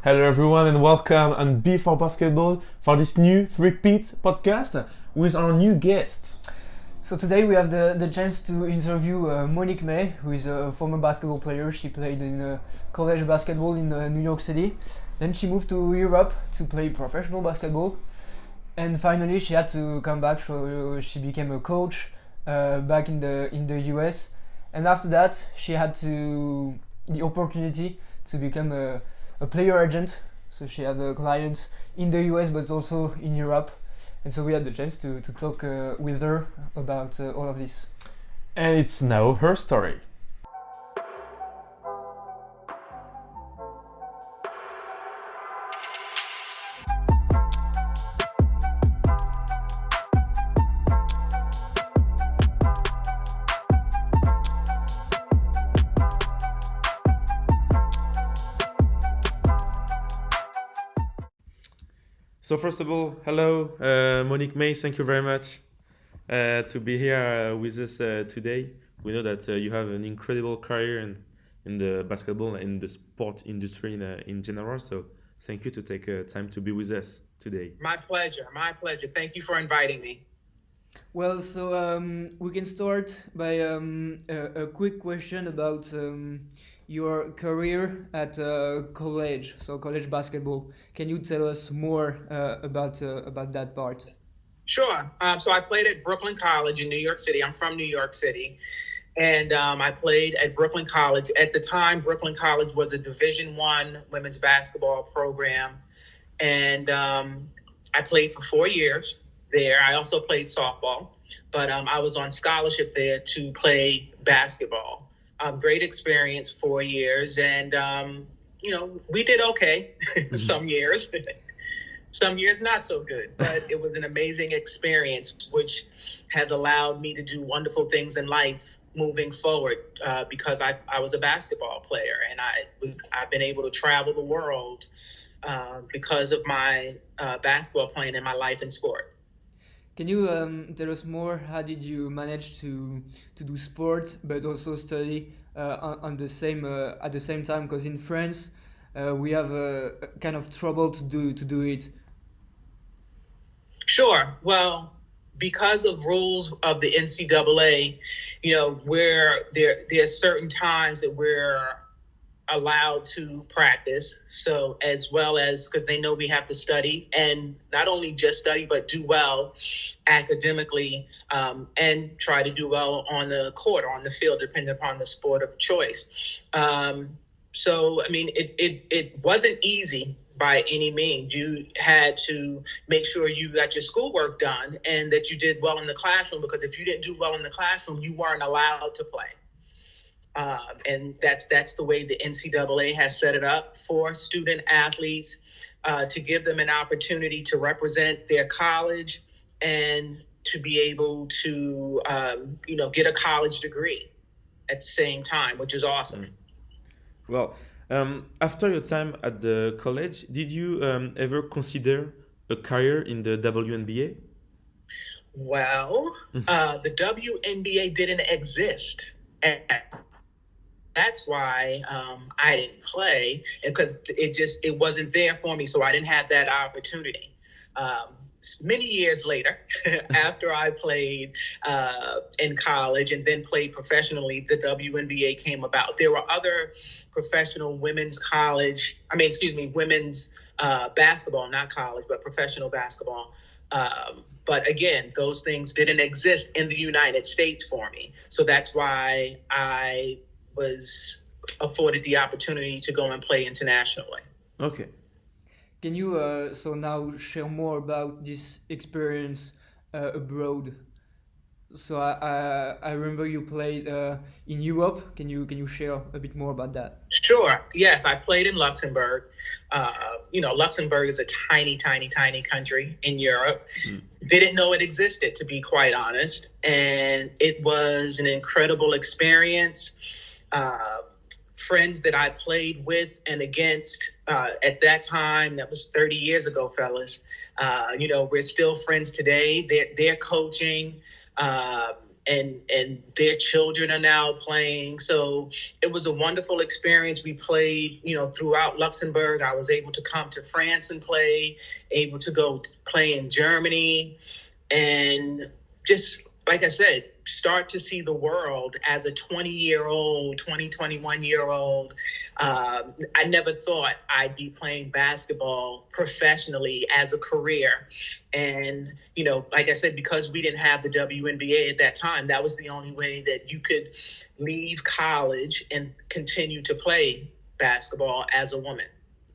Hello everyone and welcome on B for Basketball for this new Three Peat Podcast with our new guests. So today we have the chance to interview Monique Maye, who is a former basketball player. She played in college basketball in New York City. Then she moved to Europe to play professional basketball. And finally she had to come back, so she became a coach back in the US. And after that she had the opportunity to become a player agent. So she had clients in the US but also in Europe. And so we had the chance to talk with her about all of this. And it's now her story. So first of all, hello, Monique Maye. Thank you very much to be here with us today. We know that you have an incredible career in the basketball and in the sport industry in general. So thank you to take time to be with us today. My pleasure. Thank you for inviting me. Well, so we can start by a quick question about your career at college, so college basketball. Can you tell us more about that part? Sure. So I played at Brooklyn College in New York City. I'm from New York City. And I played at Brooklyn College. At the time, Brooklyn College was a Division I women's basketball program. And I played for 4 years there. I also played softball. But I was on scholarship there to play basketball. Great experience, 4 years. And, we did okay some years. Some years not so good, but it was an amazing experience, which has allowed me to do wonderful things in life moving forward because I was a basketball player, and I've been able to travel the world because of my basketball playing in my life in sport. Can you tell us more? How did you manage to do sport but also study on the same at the same time? Because in France, we have a kind of trouble to do it. Sure. Well, because of rules of the NCAA, where there's certain times that we're allowed to practice. So as well as because they know we have to study, and not only just study, but do well academically and try to do well on the court or on the field, depending upon the sport of choice. So, I mean, it wasn't easy by any means. You had to make sure you got your schoolwork done and that you did well in the classroom, because if you didn't do well in the classroom, you weren't allowed to play. And that's the way the NCAA has set it up for student athletes to give them an opportunity to represent their college and to be able to, get a college degree at the same time, which is awesome. Well, after your time at the college, did you ever consider a career in the WNBA? Well, the WNBA didn't exist. And that's why I didn't play, because it wasn't there for me. So I didn't have that opportunity. Many years later, after I played in college and then played professionally, the WNBA came about. There were other professional women's basketball, not college, but professional basketball. But again, those things didn't exist in the United States for me. So that's why I was afforded the opportunity to go and play internationally. Okay. Can you so now share more about this experience abroad? So I remember you played in Europe. Can you share a bit more about that? Sure. Yes, I played in Luxembourg. Luxembourg is a tiny, tiny, tiny country in Europe. Didn't know it existed, to be quite honest. And it was an incredible experience. Friends that I played with and against at that time, that was 30 years ago, fellas. We're still friends today. They're coaching. and their children are now playing. So it was a wonderful experience. We played, throughout Luxembourg. I was able to come to France and play, able to go play in Germany, and just, like I said, start to see the world as a 20-year-old, 21-year-old. I never thought I'd be playing basketball professionally as a career. And, like I said, because we didn't have the WNBA at that time, that was the only way that you could leave college and continue to play basketball as a woman.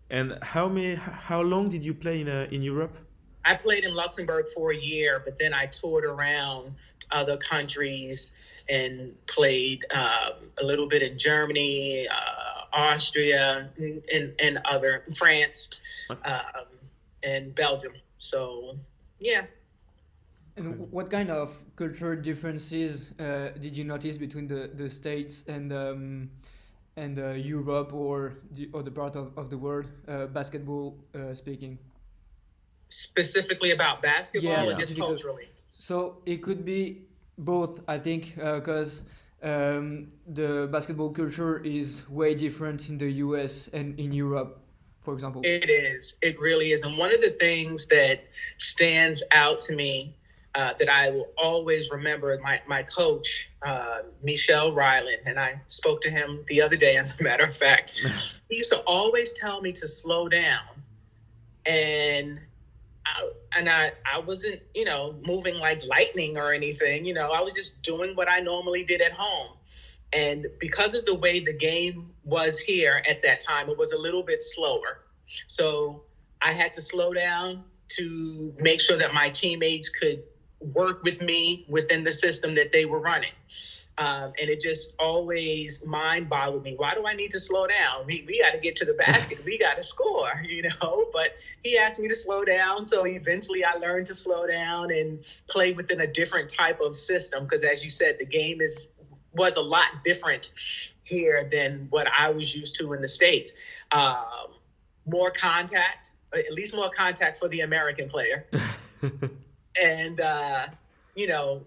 And how long did you play in Europe? I played in Luxembourg for a year, but then I toured around other countries and played a little bit in Germany, Austria, and other France, and Belgium. So, yeah. And what kind of cultural differences did you notice between the States and Europe or the other part of the world, basketball speaking? Specifically about basketball, Yeah, or just specifically. culturally? So it could be both, I think, because the basketball culture is way different in the US and in Europe, for example. It is. It really is. And one of the things that stands out to me that I will always remember, my coach, Michelle Ryland, and I spoke to him the other day, as a matter of fact. He used to always tell me to slow down. And I wasn't, moving like lightning or anything. I was just doing what I normally did at home. And because of the way the game was here at that time, it was a little bit slower. So I had to slow down to make sure that my teammates could work with me within the system that they were running. And it just always mind boggled me. Why do I need to slow down? We got to get to the basket. We got to score, But he asked me to slow down. So eventually I learned to slow down and play within a different type of system. Because as you said, the game was a lot different here than what I was used to in the States. More contact, at least more contact for the American player. And,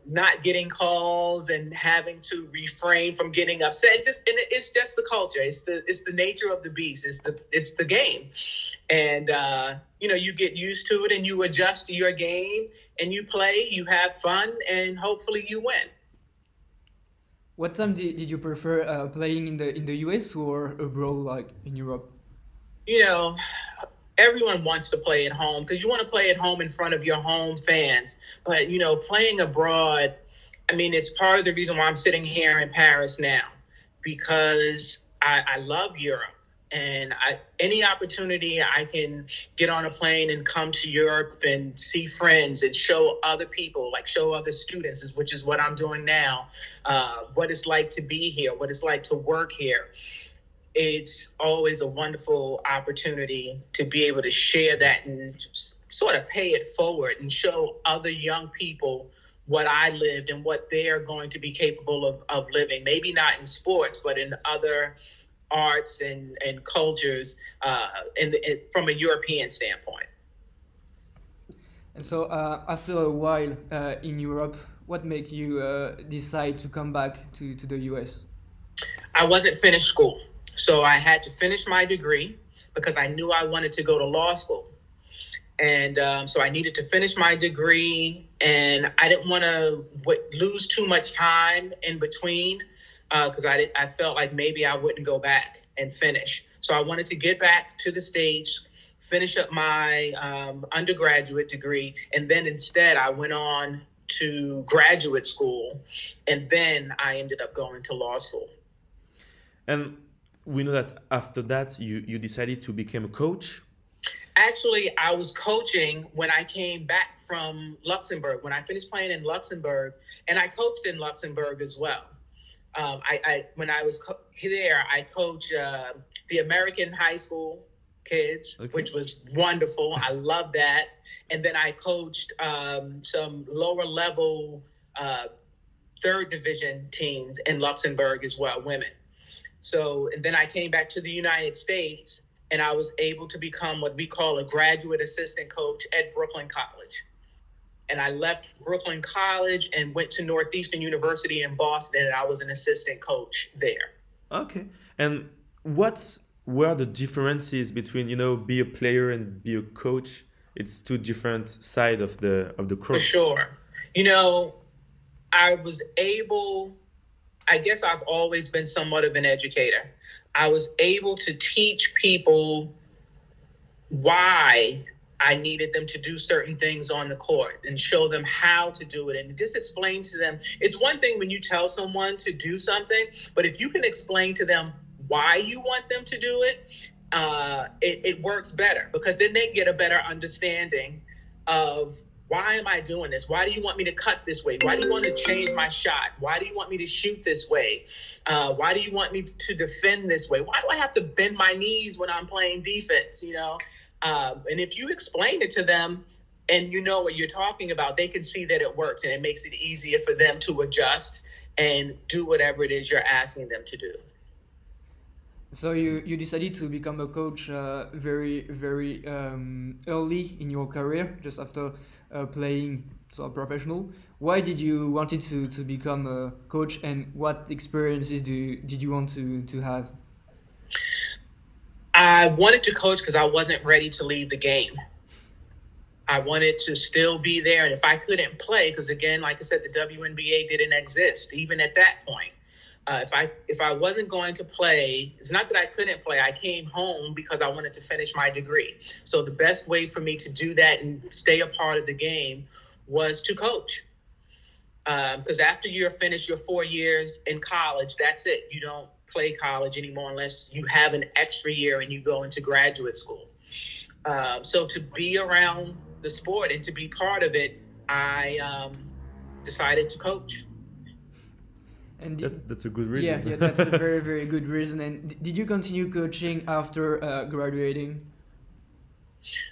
not getting calls and having to refrain from getting upset. And it's just the culture. It's the nature of the beast. It's the game. And, you get used to it and you adjust to your game and you play, you have fun, and hopefully you win. What time did you prefer playing in the US or abroad, like in Europe? Everyone wants to play at home because you want to play at home in front of your home fans. But, playing abroad, it's part of the reason why I'm sitting here in Paris now, because I love Europe. And any opportunity I can get on a plane and come to Europe and see friends and show other people, like show other students, which is what I'm doing now, what it's like to be here, what it's like to work here. It's always a wonderful opportunity to be able to share that and sort of pay it forward and show other young people what I lived and what they're going to be capable of living. Maybe not in sports, but in other arts and cultures from a European standpoint. And so after a while in Europe, what made you decide to come back to the US? I wasn't finished school. So I had to finish my degree because I knew I wanted to go to law school. And so I needed to finish my degree, and I didn't want to lose too much time in between because I felt like maybe I wouldn't go back and finish. So I wanted to get back to the States, finish up my undergraduate degree, and then instead I went on to graduate school, and then I ended up going to law school. And we know that after that, you decided to become a coach. Actually, I was coaching when I came back from Luxembourg, when I finished playing in Luxembourg, and I coached in Luxembourg as well. When I was there, I coached the American high school kids, okay, which was wonderful. I loved that. And then I coached some lower level third division teams in Luxembourg as well, women. So, and then I came back to the United States, and I was able to become what we call a graduate assistant coach at Brooklyn College. and I left Brooklyn College and went to Northeastern University in Boston, and I was an assistant coach there. Okay. And what were the differences between, be a player and be a coach? It's two different sides of the For cross. sure. I guess I've always been somewhat of an educator. I was able to teach people why I needed them to do certain things on the court and show them how to do it and just explain to them. It's one thing when you tell someone to do something, but if you can explain to them why you want them to do it, it works better, because then they get a better understanding of, why am I doing this? Why do you want me to cut this way? Why do you want to change my shot? Why do you want me to shoot this way? Why do you want me to defend this way? Why do I have to bend my knees when I'm playing defense? And if you explain it to them and you know what you're talking about, they can see that it works, and it makes it easier for them to adjust and do whatever it is you're asking them to do. So you decided to become a coach very, very early in your career, just after playing professional. Why did you wanted to become a coach, and what experiences did you want to have? I wanted to coach because I wasn't ready to leave the game. I wanted to still be there, and if I couldn't play, because again, like I said, the WNBA didn't exist even at that point. If I wasn't going to play, it's not that I couldn't play. I came home because I wanted to finish my degree. So the best way for me to do that and stay a part of the game was to coach. Because after you're finished your 4 years in college, that's it. You don't play college anymore unless you have an extra year and you go into graduate school. So to be around the sport and to be part of it, I decided to coach. And that's a good reason. Yeah, that's a very, very good reason. And did you continue coaching after graduating?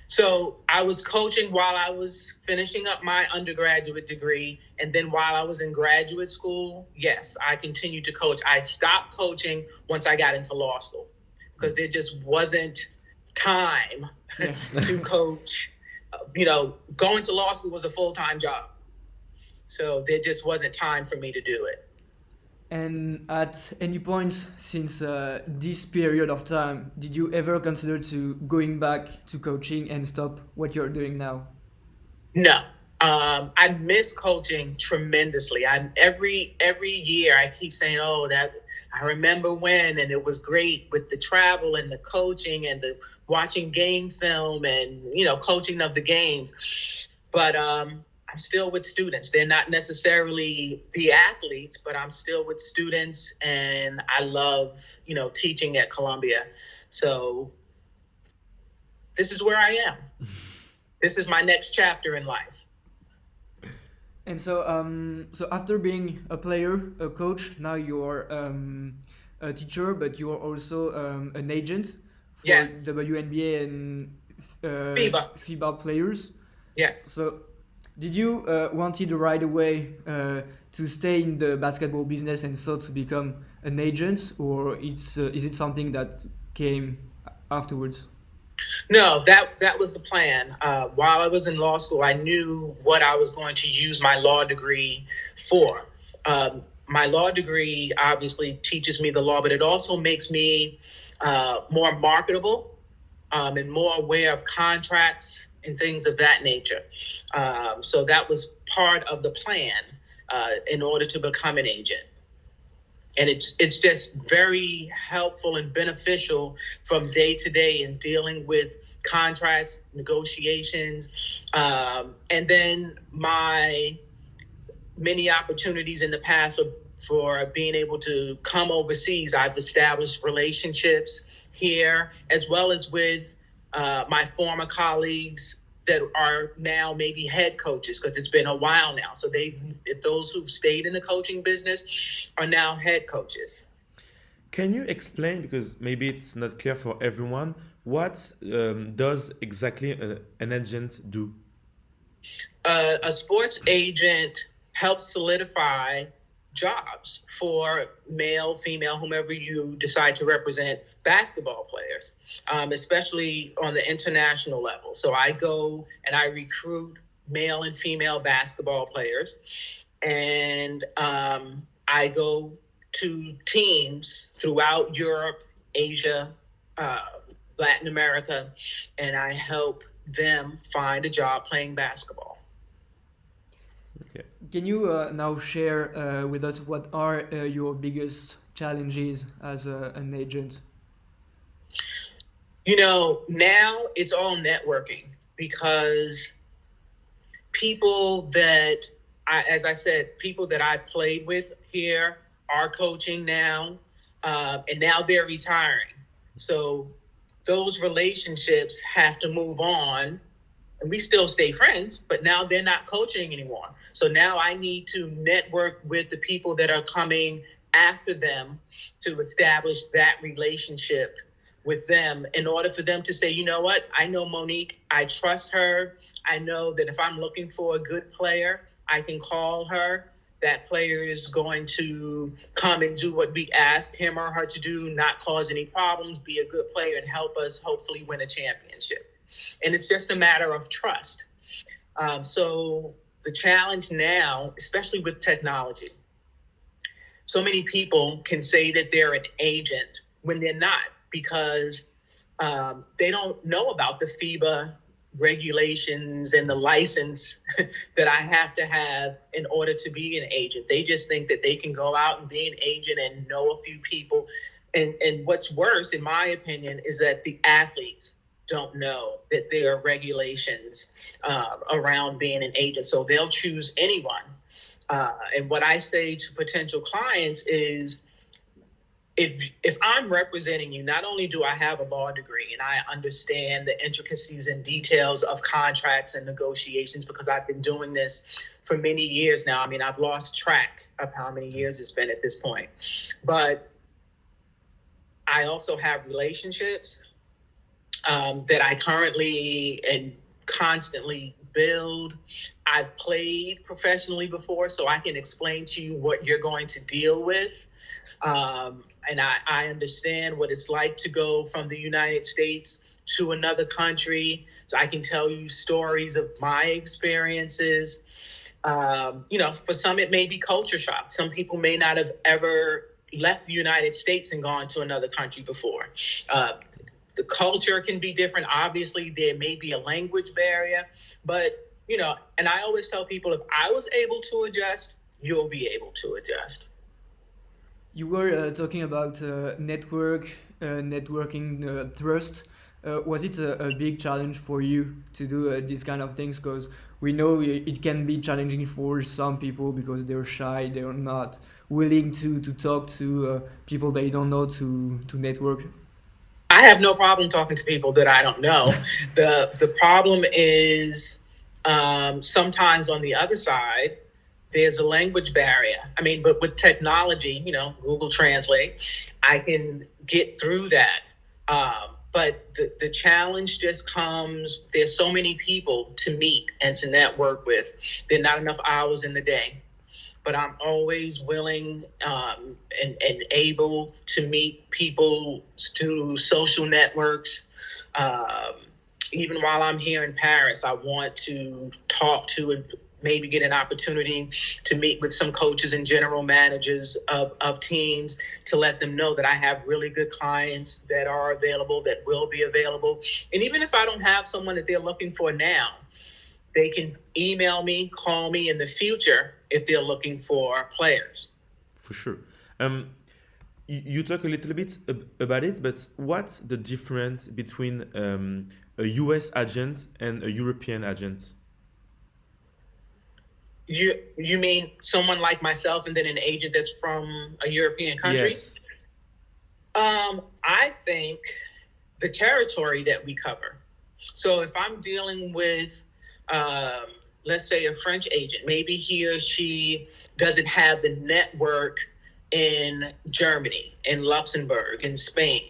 So I was coaching while I was finishing up my undergraduate degree. And then while I was in graduate school, yes, I continued to coach. I stopped coaching once I got into law school because there just wasn't time to coach. Going to law school was a full-time job. So there just wasn't time for me to do it. And at any point since this period of time, did you ever consider to going back to coaching and stop what you're doing now? No. I miss coaching tremendously. Every year I keep saying, that I remember when, and it was great with the travel and the coaching and the watching game film and, coaching of the games. But I'm still with students. They're not necessarily the athletes, but I'm still with students, and I love, teaching at Columbia. So this is where I am. This is my next chapter in life. And so after being a player, a coach, now you're a teacher, but you're also an agent for Yes. WNBA and FIBA players. Yes. So did you wanted right away to stay in the basketball business and so to become an agent, or is it something that came afterwards? No, that was the plan. While I was in law school, I knew what I was going to use my law degree for. My law degree obviously teaches me the law, but it also makes me more marketable and more aware of contracts and things of that nature. So that was part of the plan in order to become an agent. And it's just very helpful and beneficial from day to day in dealing with contracts, negotiations, and then my many opportunities in the past for being able to come overseas. I've established relationships here as well as with my former colleagues that are now maybe head coaches, because it's been a while now. So those who've stayed in the coaching business are now head coaches. Can you explain, because maybe it's not clear for everyone, what does exactly an agent do? A sports agent helps solidify jobs for male, female, whomever you decide to represent basketball players, especially on the international level. So I go and I recruit male and female basketball players. And I go to teams throughout Europe, Asia, Latin America, and I help them find a job playing basketball. Okay. Can you now share with us what are your biggest challenges as an agent? Now it's all networking, because people that as I said, people that I played with here are coaching now, and now they're retiring. So those relationships have to move on, and we still stay friends, but now they're not coaching anymore. So now I need to network with the people that are coming after them to establish that relationship with them in order for them to say, you know what, I know Monique, I trust her. I know that if I'm looking for a good player, I can call her. That player is going to come and do what we ask him or her to do, not cause any problems, be a good player, and help us hopefully win a championship. And it's just a matter of trust. So the challenge now, especially with technology, so many people can say that they're an agent when they're not, because they don't know about the FIBA regulations and the license that I have to have in order to be an agent. They just think that they can go out and be an agent and know a few people. And what's worse, in my opinion, is that the athletes don't know that there are regulations around being an agent. So they'll choose anyone. And what I say to potential clients is, if I'm representing you, not only do I have a law degree and I understand the intricacies and details of contracts and negotiations, because I've been doing this for many years now. I mean, I've lost track of how many years it's been at this point. But I also have relationships that I currently and constantly build. I've played professionally before, so I can explain to you what you're going to deal with. And I understand what it's like to go from the United States to another country. So I can tell you stories of my experiences. For some, it may be culture shock. Some people may not have ever left the United States and gone to another country before. The culture can be different. Obviously, there may be a language barrier, but, and I always tell people, if I was able to adjust, you'll be able to adjust. You were talking about networking trust. Was it a big challenge for you to do these kind of things? Because we know it can be challenging for some people because they're shy, they're not willing to talk to people they don't know, to network. I have no problem talking to people that I don't know. The problem is sometimes on the other side, there's a language barrier. I mean, but with technology, Google Translate, I can get through that. But the challenge just comes, there's so many people to meet and to network with. There are not enough hours in the day. But I'm always willing and able to meet people through social networks. Even while I'm here in Paris, I want to talk to and maybe get an opportunity to meet with some coaches and general managers of teams to let them know that I have really good clients that are available, that will be available. And even if I don't have someone that they're looking for now, they can email me, call me in the future if they're looking for players. For sure. You talk a little bit about it, but what's the difference between a US agent and a European agent? You mean someone like myself and then an agent that's from a European country? Yes. I think the territory that we cover. So if I'm dealing with, let's say, a French agent, maybe he or she doesn't have the network in Germany, in Luxembourg, in Spain,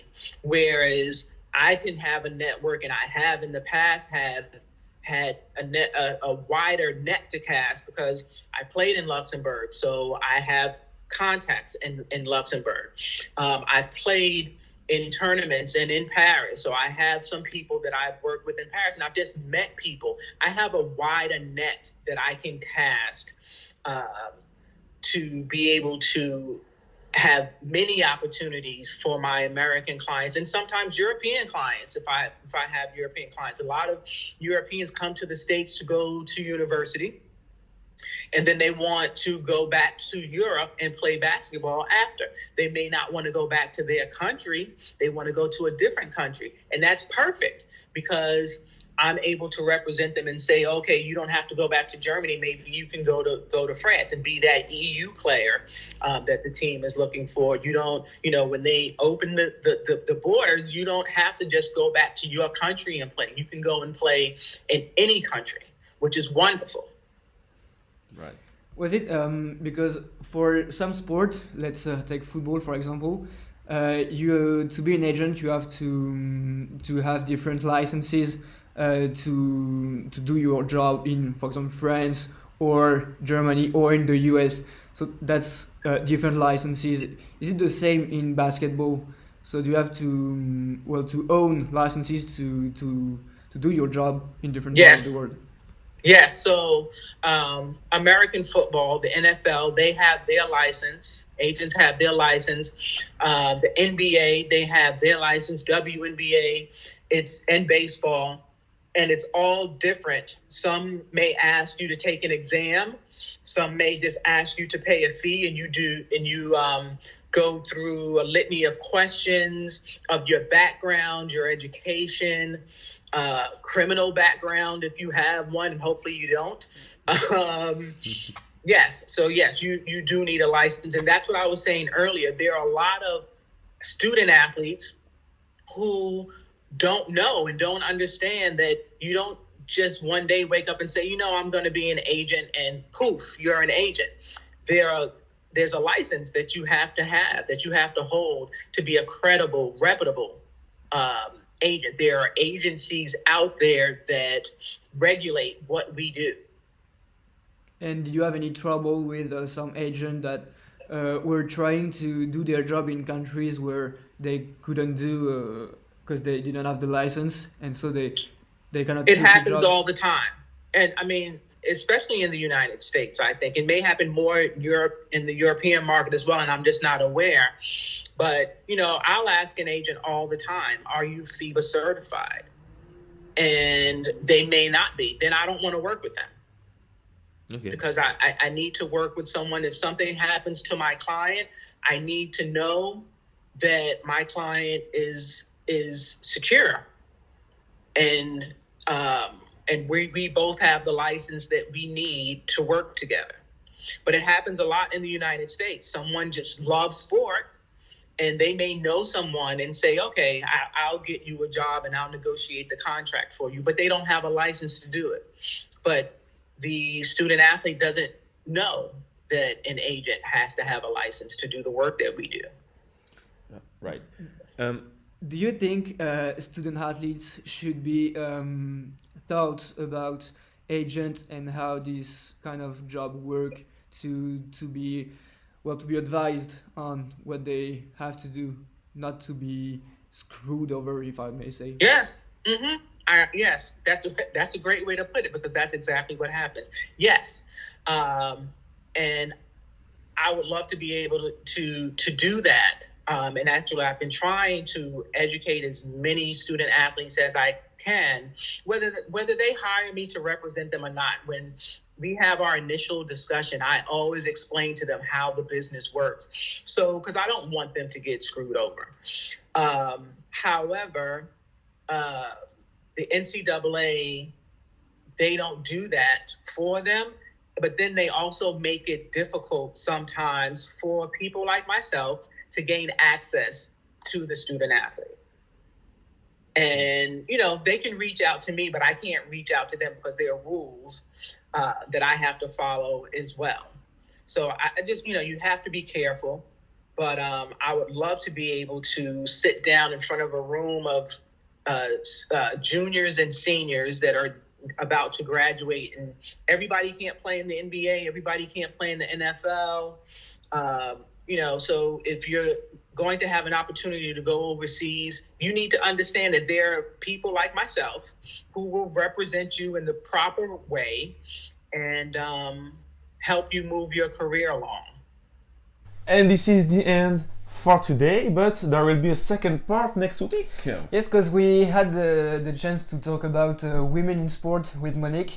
whereas I can have a network, and I have in the past had a wider net to cast because I played in Luxembourg, so I have contacts in Luxembourg. I've played in tournaments and in Paris. So I have some people that I've worked with in Paris, and I've just met people. I have a wider net that I can cast to be able to have many opportunities for my American clients and sometimes European clients. If I have European clients, a lot of Europeans come to the States to go to university, and then they want to go back to Europe and play basketball after. They may not want to go back to their country. They want to go to a different country. And that's perfect because I'm able to represent them and say, okay, you don't have to go back to Germany. Maybe you can go to France and be that EU player that the team is looking for. You don't, when they open the borders, you don't have to just go back to your country and play. You can go and play in any country, which is wonderful. Right. Was it because for some sport, let's take football for example, you to be an agent you have to have different licenses to do your job in, for example, France or Germany or in the US. So that's different licenses. Is it the same in basketball? So do you have to own licenses to do your job in different parts of the world? Yes, so American football, the NFL, they have their license. Agents have their license. The NBA, they have their license. WNBA, and baseball, and it's all different. Some may ask you to take an exam. Some may just ask you to pay a fee, and you go through a litany of questions of your background, your education, criminal background if you have one, and hopefully you don't. Yes, you do need a license, and that's what I was saying earlier. There are a lot of student athletes who don't know and don't understand that you don't just one day wake up and say, I'm going to be an agent, and poof, you're an agent. There's a license that you have to hold to be a credible, reputable agent. There are agencies out there that regulate what we do. And did you have any trouble with some agent that were trying to do their job in countries where they couldn't do because they didn't have the license, and so they kind of it happens all the time. And I mean, especially in the United States, I think it may happen more in the European market as well, and I'm just not aware. But, I'll ask an agent all the time, are you FIBA certified? And they may not be. Then I don't want to work with them. Okay. Because I need to work with someone. If something happens to my client, I need to know that my client is secure. And we both have the license that we need to work together. But it happens a lot in the United States. Someone just loves sport, and they may know someone and say, okay, I'll get you a job and I'll negotiate the contract for you. But they don't have a license to do it. But the student athlete doesn't know that an agent has to have a license to do the work that we do. Right. Do you think student athletes should be thought about agent and how this kind of job work to be advised on what they have to do, not to be screwed over, if I may say? Yes. Mm-hmm. Yes, that's a great way to put it, because that's exactly what happens. Yes, and I would love to be able to do that. And actually, I've been trying to educate as many student athletes as I can, whether they hire me to represent them or not. When we have our initial discussion, I always explain to them how the business works. So, because I don't want them to get screwed over. However, the NCAA, they don't do that for them, but then they also make it difficult sometimes for people like myself to gain access to the student athlete. And, they can reach out to me, but I can't reach out to them because there are rules that I have to follow as well. So I just, you have to be careful, but I would love to be able to sit down in front of a room of juniors and seniors that are about to graduate, and everybody can't play in the NBA, everybody can't play in the NFL. So if you're going to have an opportunity to go overseas, you need to understand that there are people like myself who will represent you in the proper way and help you move your career along. And this is the end for today, but there will be a second part next week. Yes, because we had the chance to talk about women in sport with Monique,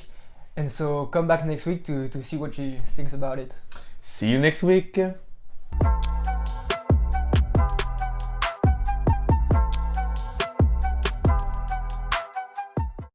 and so come back next week to see what she thinks about it. See you next week.